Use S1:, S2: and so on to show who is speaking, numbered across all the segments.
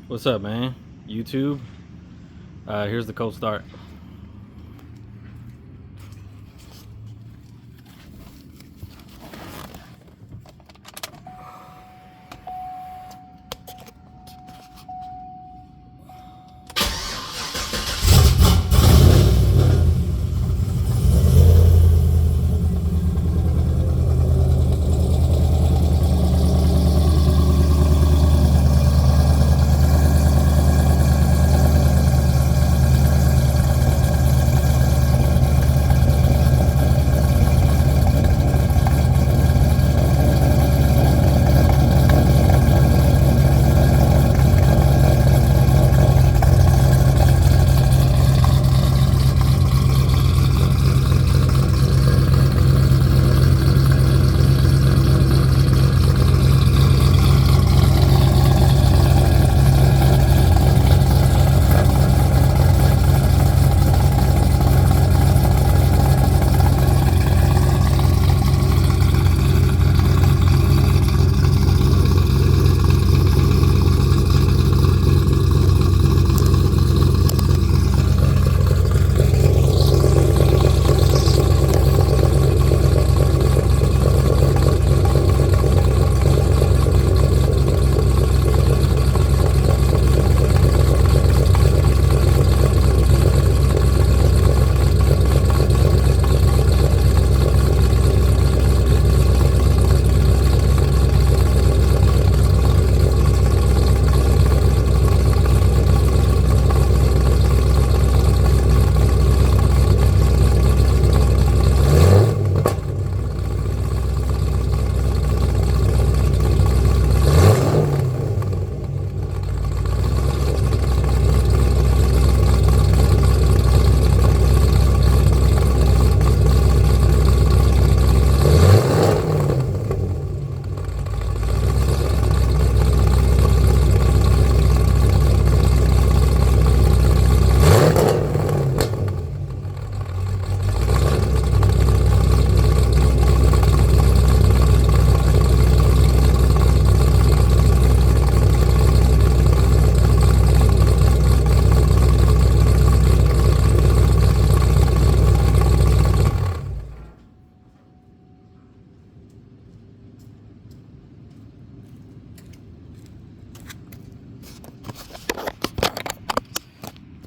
S1: What's up, man? YouTube. Here's the cold start.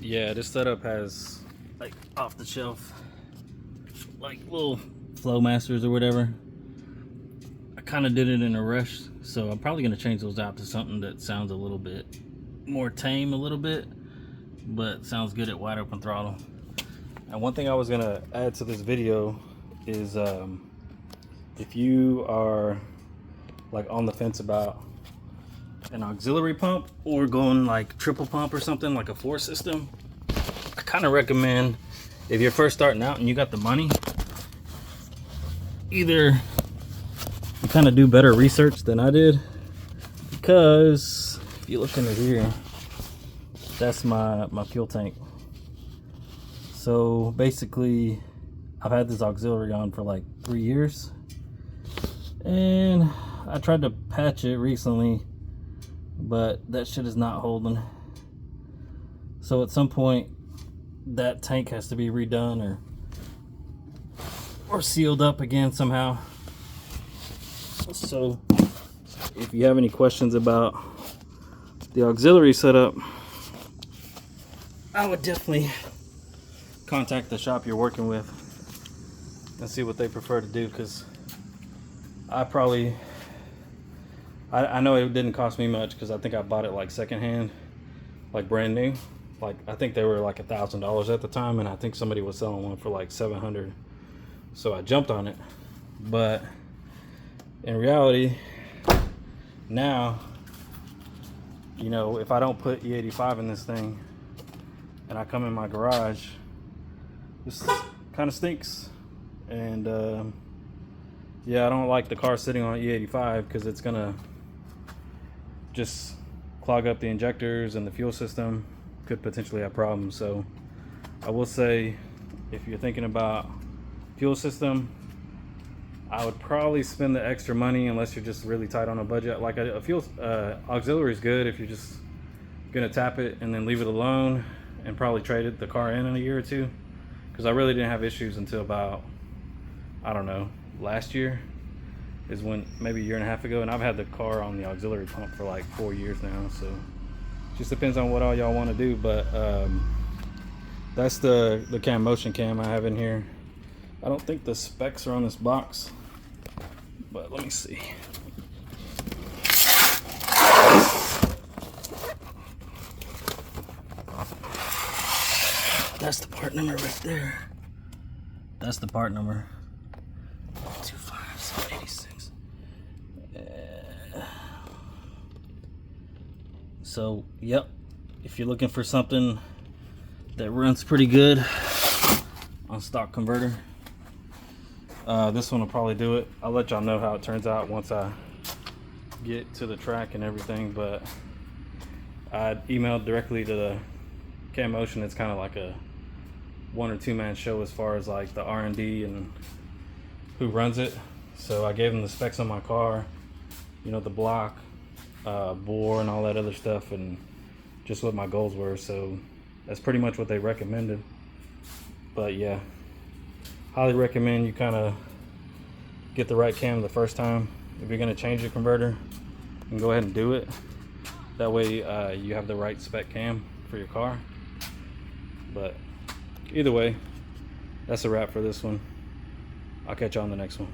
S1: Yeah, this setup has like off the shelf, like little flow masters or whatever. I kind of did it in a rush, so I'm probably gonna change those out to something that sounds a little bit more tame, a little bit, but sounds good at wide open throttle. And one thing I was gonna add to this video is if you are like on the fence about an auxiliary pump or going like triple pump or something like a 4 system, I kind of recommend, if you're first starting out and you got the money, either you kind of do better research than I did, because if you look into here, that's my fuel tank. So basically I've had this auxiliary on for like 3 years, and I tried to patch it recently, but that shit is not holding. So at some point that tank has to be redone or sealed up again somehow. So if you have any questions about the auxiliary setup, I would definitely contact the shop you're working with and see what they prefer to do, because I know it didn't cost me much, because I think I bought it like secondhand, like brand new. Like I think they were like $1,000 at the time, and I think somebody was selling one for like $700. So I jumped on it. But in reality, now, you know, if I don't put E85 in this thing and I come in my garage, this kind of stinks. And yeah, I don't like the car sitting on E85, because it's gonna just clog up the injectors, and the fuel system could potentially have problems. So I will say, if you're thinking about fuel system, I would probably spend the extra money unless you're just really tight on a budget. Like a fuel auxiliary is good if you're just gonna tap it and then leave it alone and probably trade the car in a year or two, because I really didn't have issues until about, I don't know, last year is when, maybe a year and a half ago, and I've had the car on the auxiliary pump for like 4 years now. So just depends on what all y'all want to do. But that's the cam motion cam I have in here. I don't think the specs are on this box, but let me see. That's the part number right there. That's the part number. 25786. So, yep. If you're looking for something that runs pretty good on stock converter, this one will probably do it. I'll let y'all know how it turns out once I get to the track and everything. But I emailed directly to the Cam Motion. It's kind of like a 1 or 2 man show as far as like the R&D and who runs it. So I gave them the specs on my car, you know, the block, bore and all that other stuff, and just what my goals were. So that's pretty much what they recommended. But yeah, highly recommend you kind of get the right cam the first time. If you're going to change your converter, you can go ahead and do it. That way you have the right spec cam for your car. But either way, that's a wrap for this one. I'll catch you on the next one.